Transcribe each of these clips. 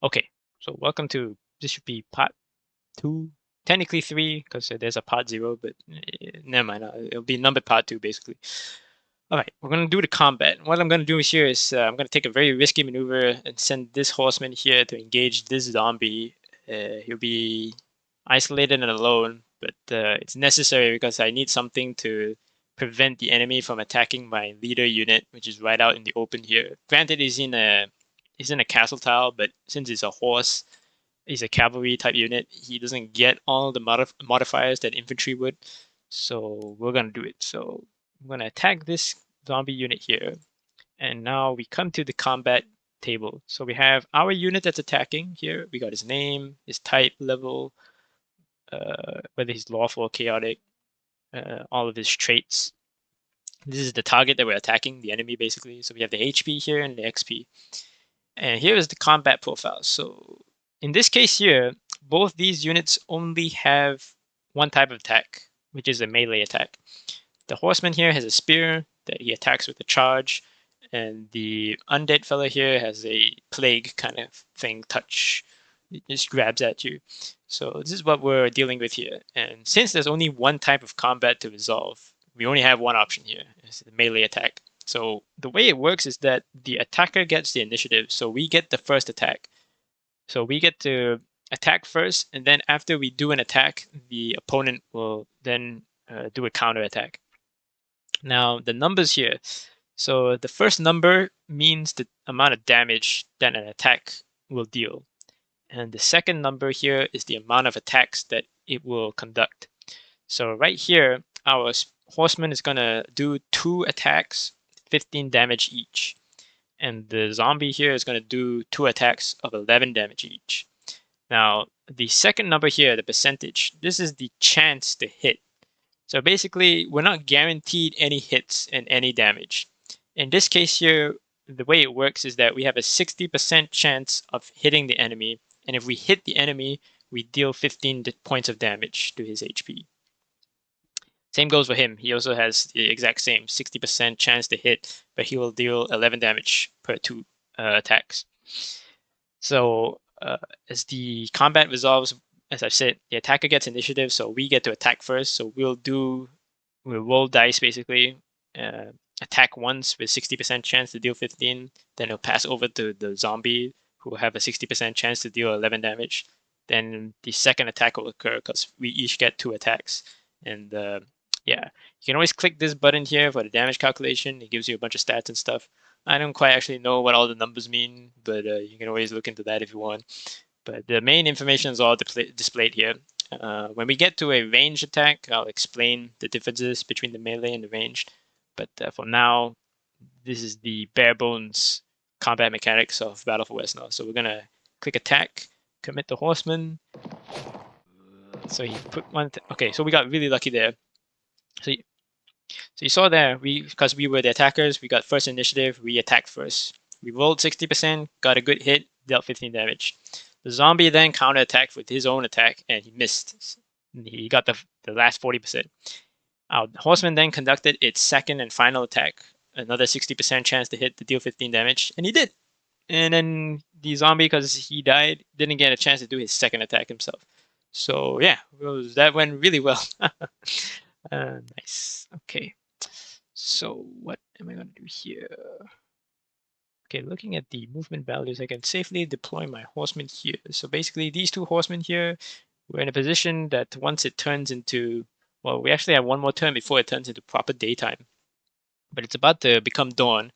Okay, so welcome to this should be part 2, technically 3 because there's a part 0, but never mind. It'll be numbered part 2 basically. All right, we're gonna do the combat. What I'm gonna do here is I'm gonna take a very risky maneuver and send this horseman here to engage this zombie. He'll be isolated and alone, but it's necessary because I need something to prevent the enemy from attacking my leader unit, which is right out in the open here. Granted, he's in a castle tile, but since he's a horse, he's a cavalry type unit. He doesn't get all the modifiers that infantry would, so we're gonna do it. So I'm gonna attack this zombie unit here, and now we come to the combat table. So we have our unit that's attacking here. We got his name, his type, level, whether he's lawful or chaotic, all of his traits. This is the target that we're attacking, the enemy basically. So we have the HP here and the XP. And here is the combat profile. So in this case here, both these units only have one type of attack, which is a melee attack. The horseman here has a spear that he attacks with a charge, and the undead fella here has a plague kind of thing, touch. It just grabs at you. So this is what we're dealing with here. And since there's only one type of combat to resolve, we only have one option here. It's the melee attack. So the way it works is that the attacker gets the initiative. So we get the first attack. So we get to attack first, and then after we do an attack, the opponent will then do a counter attack. Now the numbers here. So the first number means the amount of damage that an attack will deal. And the second number here is the amount of attacks that it will conduct. So right here, our horseman is going to do 2 attacks, 15 damage each. And the zombie here is going to do 2 attacks of 11 damage each. Now, the second number here, the percentage, this is the chance to hit. So basically, we're not guaranteed any hits and any damage. In this case here, the way it works is that we have a 60% chance of hitting the enemy, and if we hit the enemy, we deal 15 points of damage to his HP. Same goes for him. He also has the exact same 60% chance to hit, but he will deal 11 damage per 2 attacks. So as the combat resolves, as I've said, the attacker gets initiative, so we get to attack first. So we'll roll dice basically, attack once with 60% chance to deal 15. Then it'll pass over to the zombie, who will have a 60% chance to deal 11 damage. Then the second attack will occur because we each get 2 attacks. And yeah, you can always click this button here for the damage calculation. It gives you a bunch of stats and stuff. I don't quite actually know what all the numbers mean, but you can always look into that if you want. But the main information is all displayed here. When we get to a ranged attack, I'll explain the differences between the melee and the ranged. But for now, this is the bare bones combat mechanics of Battle for Westnor. So we're gonna click attack, commit the horseman. So he put one. Okay, so we got really lucky there. So you saw there, because we were the attackers, we got first initiative, we attacked first. We rolled 60%, got a good hit, dealt 15 damage. The zombie then counterattacked with his own attack, and he missed. He got the last 40%. Our horseman then conducted its second and final attack, another 60% chance to hit to deal 15 damage, and he did. And then the zombie, because he died, didn't get a chance to do his second attack himself. So yeah, that went really well. Nice. Okay. So what am I going to do here? Okay, looking at the movement values, I can safely deploy my horsemen here. So basically, these 2 horsemen here, we're in a position that once it turns into, well, we actually have one more turn before it turns into proper daytime. But it's about to become dawn.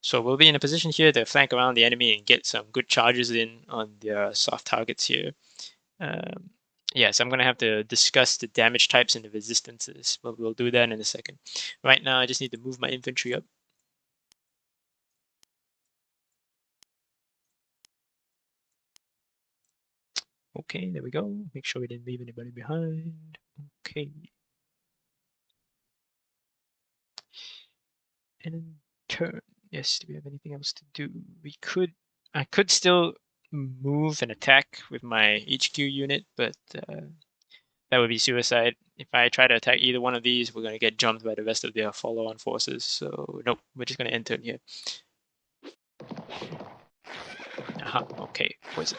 So we'll be in a position here to flank around the enemy and get some good charges in on their soft targets here. Yes, I'm going to have to discuss the damage types and the resistances, but we'll do that in a second. Right now, I just need to move my infantry up. Okay, there we go. Make sure we didn't leave anybody behind. Okay. And then turn. Yes, do we have anything else to do? I could still move and attack with my HQ unit, but that would be suicide. If I try to attack either one of these, we're going to get jumped by the rest of their follow-on forces. So nope, we're just going to enter here. Okay, poison.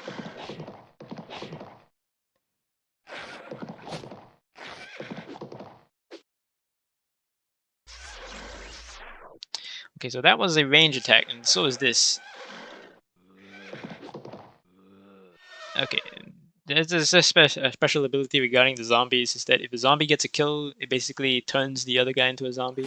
Okay, so that was a range attack, and so is this. Okay, there's a special ability regarding the zombies is that if a zombie gets a kill, it basically turns the other guy into a zombie.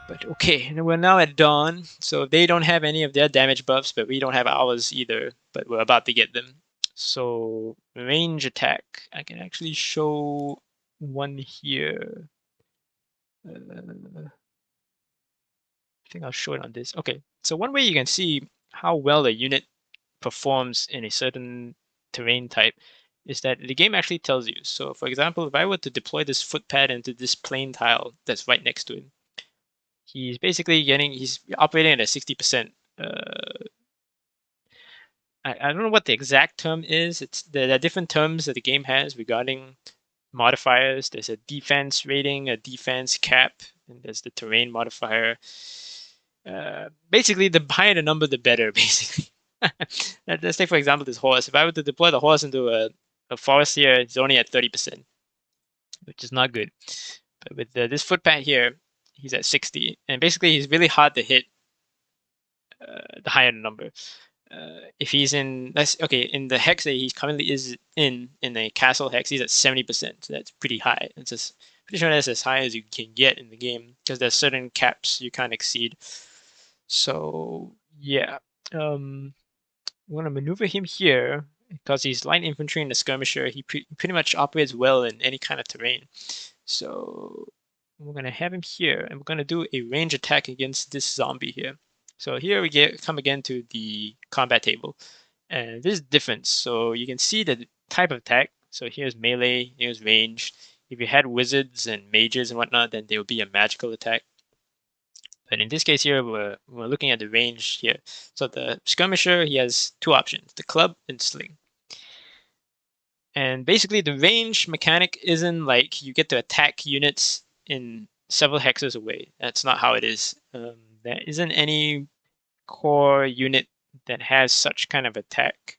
But okay, and we're now at dawn, so they don't have any of their damage buffs, but we don't have ours either, but we're about to get them. So range attack, I can actually show one here. I think I'll show it on this. Okay, so one way you can see how well a unit performs in a certain terrain type is that the game actually tells you. So for example, if I were to deploy this footpad into this plain tile that's right next to him, he's basically he's operating at a 60%. I don't know what the exact term is. There are different terms that the game has regarding modifiers. There's a defense rating, a defense cap, and there's the terrain modifier. Basically, the higher the number, the better, basically. Let's take, for example, this horse. If I were to deploy the horse into a forest here, it's only at 30%, which is not good. But with this footpad here, he's at 60. And basically, he's really hard to hit the higher the number. If he's in, in the hex that he currently is in a castle hex, he's at 70%. So that's pretty high. It's just pretty sure that's as high as you can get in the game because there's certain caps you can't exceed. So yeah, I'm gonna maneuver him here because he's light infantry and a skirmisher. He pretty much operates well in any kind of terrain. So we're gonna have him here, and we're gonna do a range attack against this zombie here. So here we come again to the combat table, and this is different. So you can see the type of attack. So here's melee, here's range. If you had wizards and mages and whatnot, then there would be a magical attack. But in this case here, we're looking at the range here. So the skirmisher, he has two options, the club and sling. And basically the range mechanic isn't like you get to attack units in several hexes away. That's not how it is. There isn't any core unit that has such kind of attack.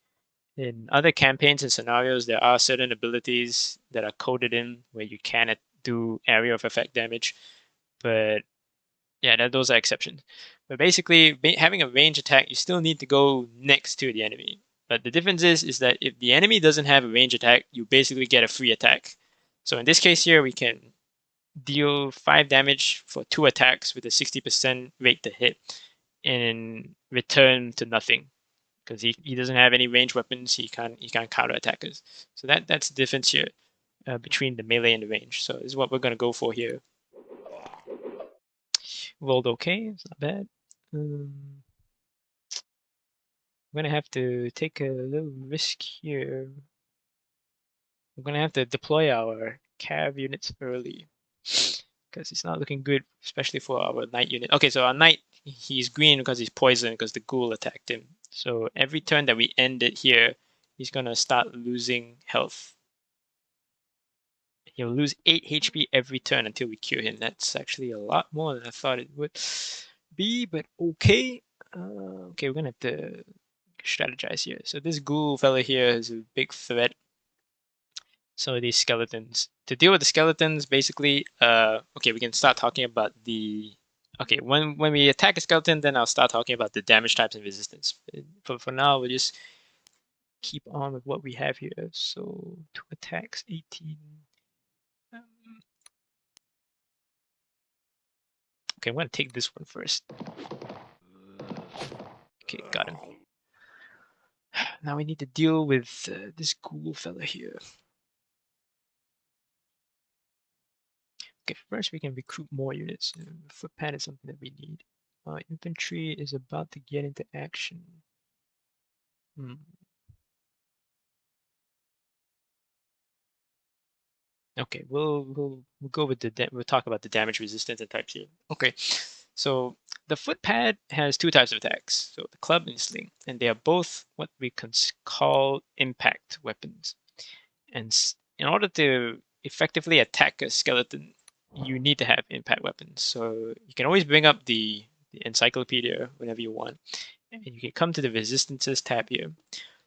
In other campaigns and scenarios, there are certain abilities that are coded in where you can do area of effect damage. But yeah, those are exceptions. But basically, having a range attack, you still need to go next to the enemy. But the difference is that if the enemy doesn't have a range attack, you basically get a free attack. So in this case here, we can deal 5 damage for 2 attacks with a 60% rate to hit in return to nothing. Because he doesn't have any range weapons, he can't counter attackers. So that's the difference here between the melee and the range. So this is what we're gonna go for here. Rolled okay, it's not bad. I'm gonna have to take a little risk here. I'm gonna have to deploy our cav units early because it's not looking good, especially for our knight unit. Okay, so our knight, he's green because he's poisoned because the ghoul attacked him. So every turn that we end it here, he's gonna start losing health. He'll lose 8 HP every turn until we cure him. That's actually a lot more than I thought it would be, but okay. Okay, we're gonna have to strategize here. So this ghoul fella here is a big threat. So these skeletons. To deal with the skeletons, basically, okay, we can start talking about the. Okay, when we attack a skeleton, then I'll start talking about the damage types and resistance. For now, we'll just keep on with what we have here. So 2 attacks, 18. Okay, I'm gonna take this one first. Okay, got him. Now we need to deal with this ghoul fella here. Okay, first we can recruit more units. Footpad is something that we need. Infantry is about to get into action. Okay, we'll go with we'll talk about the damage resistance and types here. Okay, so the footpad has 2 types of attacks, so the club and sling, and they are both what we can call impact weapons. And in order to effectively attack a skeleton, you need to have impact weapons. So you can always bring up the encyclopedia whenever you want. and you can come to the resistances tab here.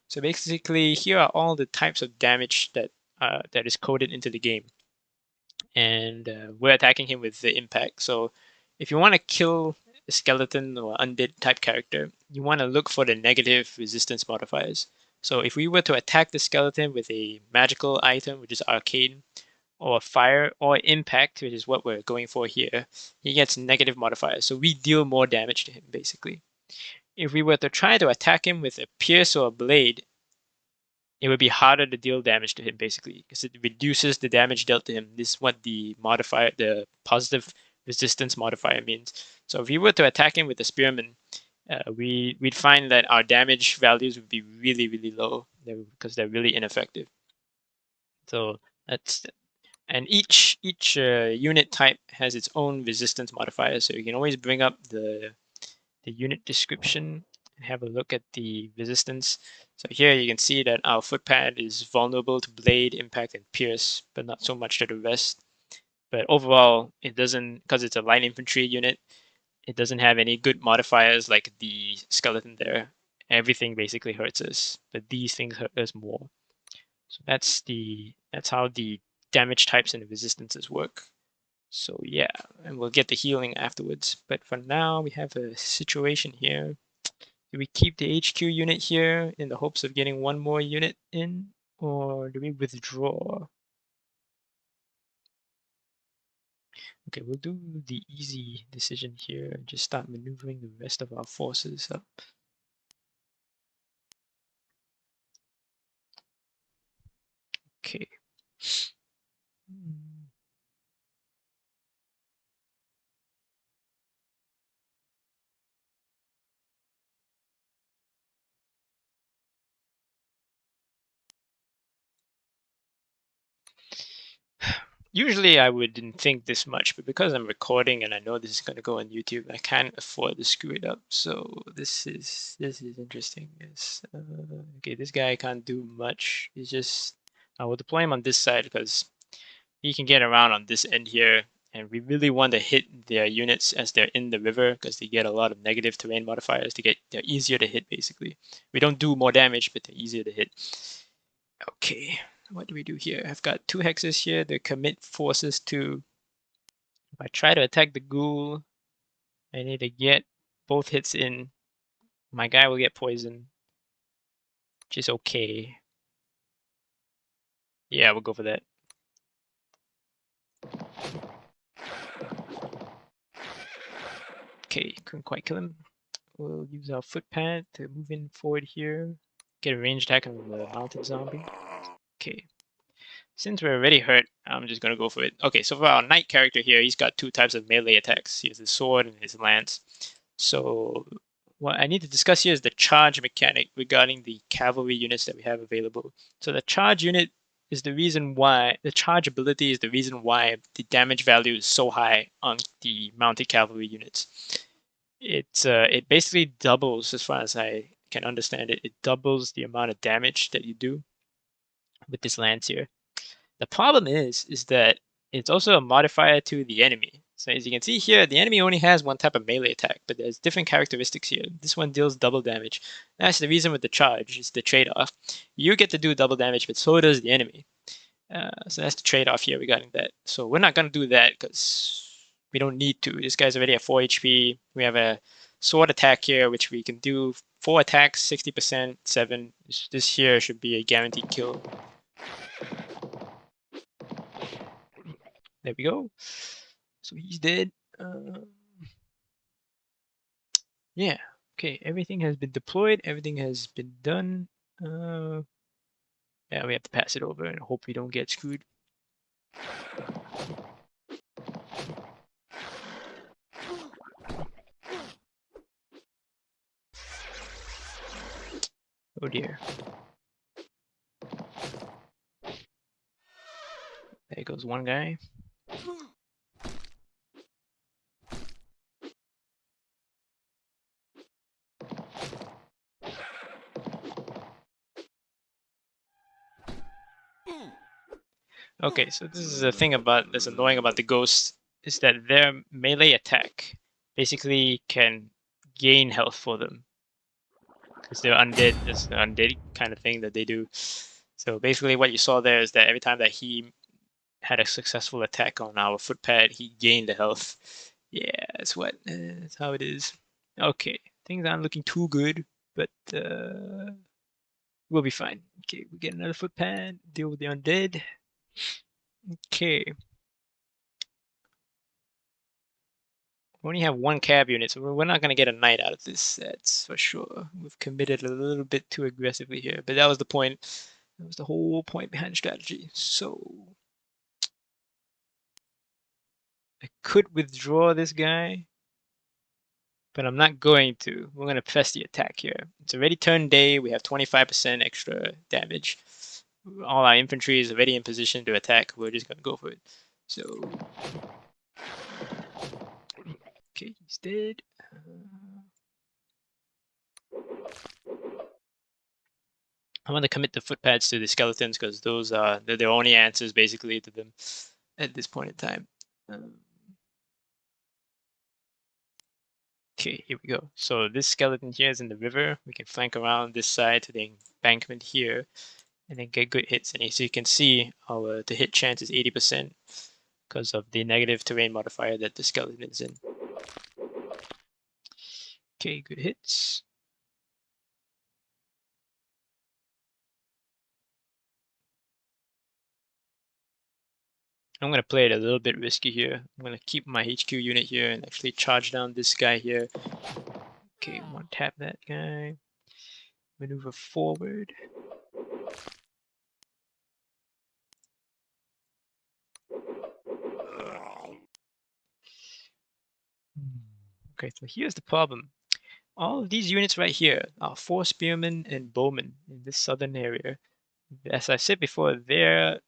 So basically, here are all the types of damage that that is coded into the game, and we're attacking him with the impact. So if you want to kill a skeleton or undead type character, you want to look for the negative resistance modifiers. So if we were to attack the skeleton with a magical item, which is arcane, or fire, or impact, which is what we're going for here, he gets negative modifiers. So we deal more damage to him, basically. If we were to try to attack him with a pierce or a blade, it would be harder to deal damage to him, basically, because it reduces the damage dealt to him. This is what the modifier, the positive resistance modifier means. So if we were to attack him with the spearman, we'd find that our damage values would be really, really low because they're really ineffective. So that's, and each unit type has its own resistance modifier. So you can always bring up the unit description and have a look at the resistance. So here you can see that our footpad is vulnerable to blade, impact, and pierce, but not so much to the rest. But overall, it doesn't, because it's a light infantry unit, it doesn't have any good modifiers like the skeleton there. Everything basically hurts us, but these things hurt us more. So that's how the damage types and the resistances work. So yeah, and we'll get the healing afterwards. But for now, we have a situation here. Do we keep the HQ unit here in the hopes of getting one more unit in, or do we withdraw? Okay, we'll do the easy decision here and just start maneuvering the rest of our forces up. Okay. Usually I wouldn't think this much, but because I'm recording and I know this is going to go on YouTube, I can't afford to screw it up. So this is interesting. Yes. Okay, this guy can't do much. He's just, I will deploy him on this side because he can get around on this end here, and we really want to hit their units as they're in the river because they get a lot of negative terrain modifiers. They're easier to hit, basically. We don't do more damage, but they're easier to hit. Okay, what do we do here? I've got 2 hexes here to commit forces to. If I try to attack the ghoul, I need to get both hits in. My guy will get poisoned, which is okay. Yeah, we'll go for that. Okay, couldn't quite kill him. We'll use our footpad to move in forward here. Get a ranged attack on the mounted zombie. Okay. Since we're already hurt, I'm just gonna go for it. Okay, so for our knight character here, he's got 2 types of melee attacks. He has his sword and his lance. So what I need to discuss here is the charge mechanic regarding the cavalry units that we have available. So the charge unit is the reason why, the charge ability is the reason why the damage value is so high on the mounted cavalry units. It basically doubles, as far as I can understand it, it doubles the amount of damage that you do with this lance here. The problem is that it's also a modifier to the enemy. So as you can see here, the enemy only has 1 type of melee attack, but there's different characteristics here. This one deals double damage. That's the reason with the charge, it's the trade-off. You get to do double damage, but so does the enemy. So that's the trade-off here regarding that. So we're not going to do that because we don't need to. This guy's already at 4 HP. We have a sword attack here, which we can do 4 attacks, 60%, 7. This here should be a guaranteed kill. There we go. So he's dead. Yeah. Okay. Everything has been deployed. Everything has been done. Yeah, we have to pass it over and hope we don't get screwed. Oh dear. There goes one guy. Okay, so this is the thing that's annoying about the ghosts, is that their melee attack basically can gain health for them. It's their undead. It's the undead kind of thing that they do. So basically, what you saw there is that every time that he had a successful attack on our footpad, he gained the health. Yeah, that's how it is. Okay, things aren't looking too good, but we'll be fine. Okay, we get another footpad. Deal with the undead. Okay. We only have one cab unit, so we're not going to get a knight out of this, that's for sure. We've committed a little bit too aggressively here, but that was the point. That was the whole point behind strategy. So I could withdraw this guy, but I'm not going to. We're going to press the attack here. It's already turn day. We have 25% extra damage. All our infantry is already in position to attack. We're just going to go for it. So, okay, he's dead. I want to commit the footpads to the skeletons because those are they're the only answers basically to them at this point in time. Okay, here we go. So this skeleton here is in the river. We can flank around this side to the embankment here and then get good hits. And as you can see, our the hit chance is 80% because of the negative terrain modifier that the skeleton is in. Okay, good hits. I'm going to play it a little bit risky here. I'm going to keep my HQ unit here and actually charge down this guy here. Okay, one tap that guy. Maneuver forward. Okay, so here's the problem. All of these units right here are 4 spearmen and bowmen in this southern area. As I said before, they're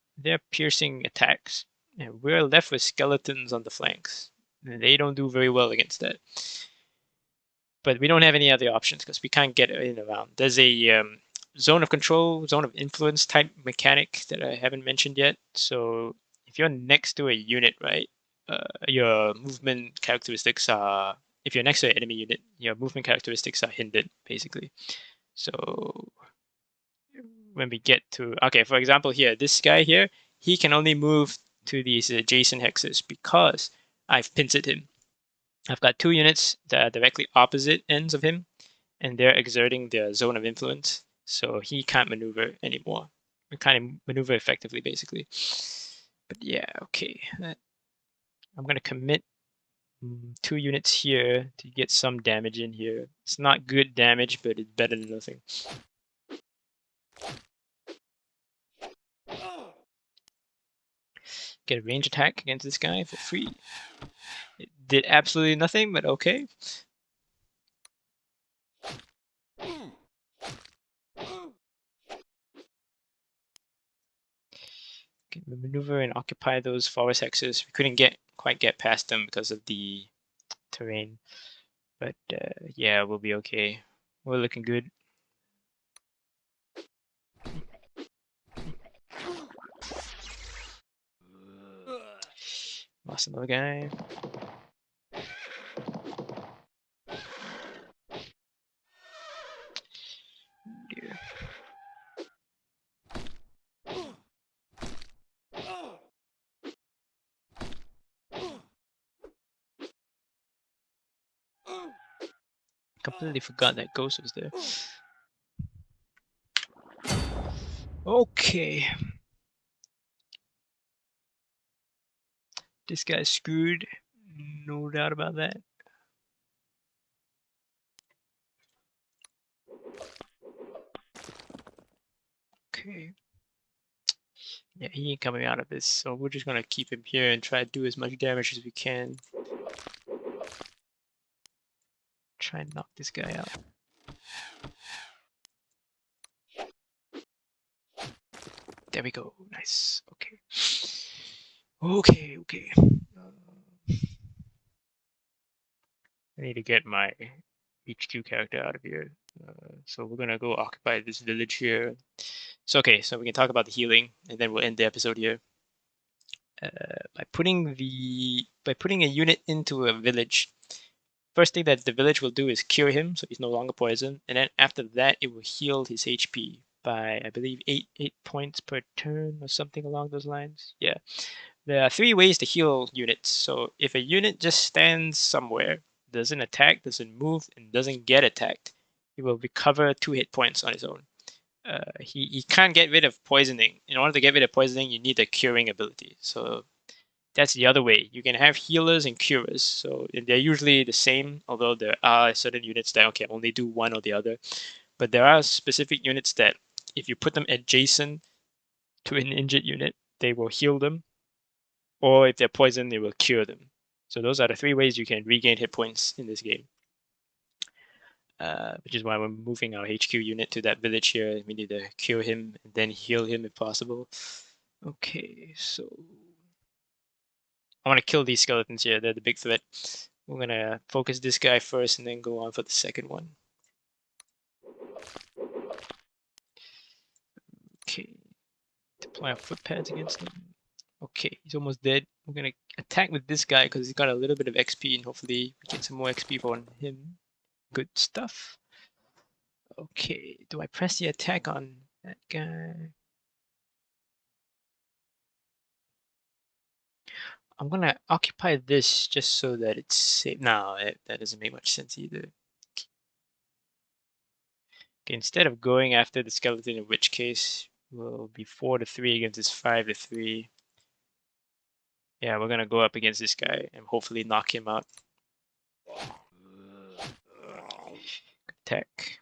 piercing attacks, and we're left with skeletons on the flanks. And they don't do very well against that. But we don't have any other options because we can't get in around. There's a zone of control, zone of influence type mechanic that I haven't mentioned yet. So if you're next to a unit, right, your movement characteristics are, if you're next to an enemy unit, your movement characteristics are hindered, basically. So when we get to, okay, for example here, this guy here, he can only move to these adjacent hexes because I've pincered him. I've got 2 units that are directly opposite ends of him, and they're exerting their zone of influence, so he can't maneuver anymore. He can't maneuver effectively, basically. But yeah, okay. I'm going to commit 2 units here to get some damage in here. It's not good damage, but it's better than nothing. Get a range attack against this guy for free. It did absolutely nothing, but okay. Can maneuver and occupy those forest hexes. We couldn't quite get past them because of the terrain, but yeah, we'll be okay. We're looking good. Lost another guy. Dear. Completely forgot that Ghost was there. Okay. This guy's screwed. No doubt about that. Okay. Yeah, he ain't coming out of this, so we're just gonna keep him here and try to do as much damage as we can. Try and knock this guy out. There we go. Nice. Okay. Okay. I need to get my HQ character out of here. So we're gonna go occupy this village here. So okay, so we can talk about the healing, and then we'll end the episode here. By putting a unit into a village, first thing that the village will do is cure him, so he's no longer poisoned, and then after that, it will heal his HP by, I believe, 8 points per turn or something along those lines. Yeah. There are 3 ways to heal units. So if a unit just stands somewhere, doesn't attack, doesn't move, and doesn't get attacked, he will recover 2 hit points on his own. He can't get rid of poisoning. In order to get rid of poisoning, you need the curing ability. So that's the other way. You can have healers and curers. So they're usually the same, although there are certain units that can only do one or the other. But there are specific units that if you put them adjacent to an injured unit, they will heal them. Or if they're poisoned, they will cure them. So those are the 3 ways you can regain hit points in this game. Which is why we're moving our HQ unit to that village here. We need to cure him and then heal him if possible. Okay, so I want to kill these skeletons here. They're the big threat. We're going to focus this guy first and then go on for the second one. Okay. Deploy our foot pads against him. Okay, he's almost dead. We're going to attack with this guy because he's got a little bit of XP and hopefully we get some more XP on him. Good stuff. Okay, do I press the attack on that guy? I'm gonna occupy this just so that it's safe. No, that doesn't make much sense either. Okay, instead of going after the skeleton, in which case we'll be 4-3 against this 5-3. Yeah, we're gonna go up against this guy and hopefully knock him out. Attack.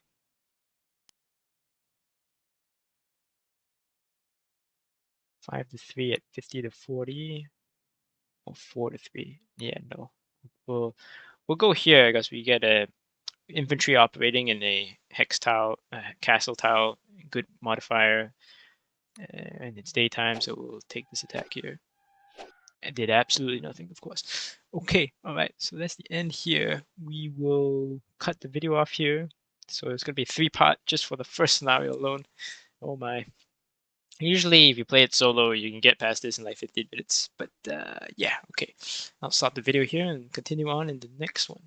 Five to 3 at 50-40. Or 4-3. Yeah, no. We'll go here because we get a infantry operating in a hex tile, castle tile, good modifier, and it's daytime, so we'll take this attack here. I did absolutely nothing, of course. Okay, all right, so that's the end here. We will cut the video off here. So it's going to be a 3-part just for the first scenario alone. Oh my. Usually, if you play it solo, you can get past this in like 15 minutes. But yeah, okay. I'll stop the video here and continue on in the next one.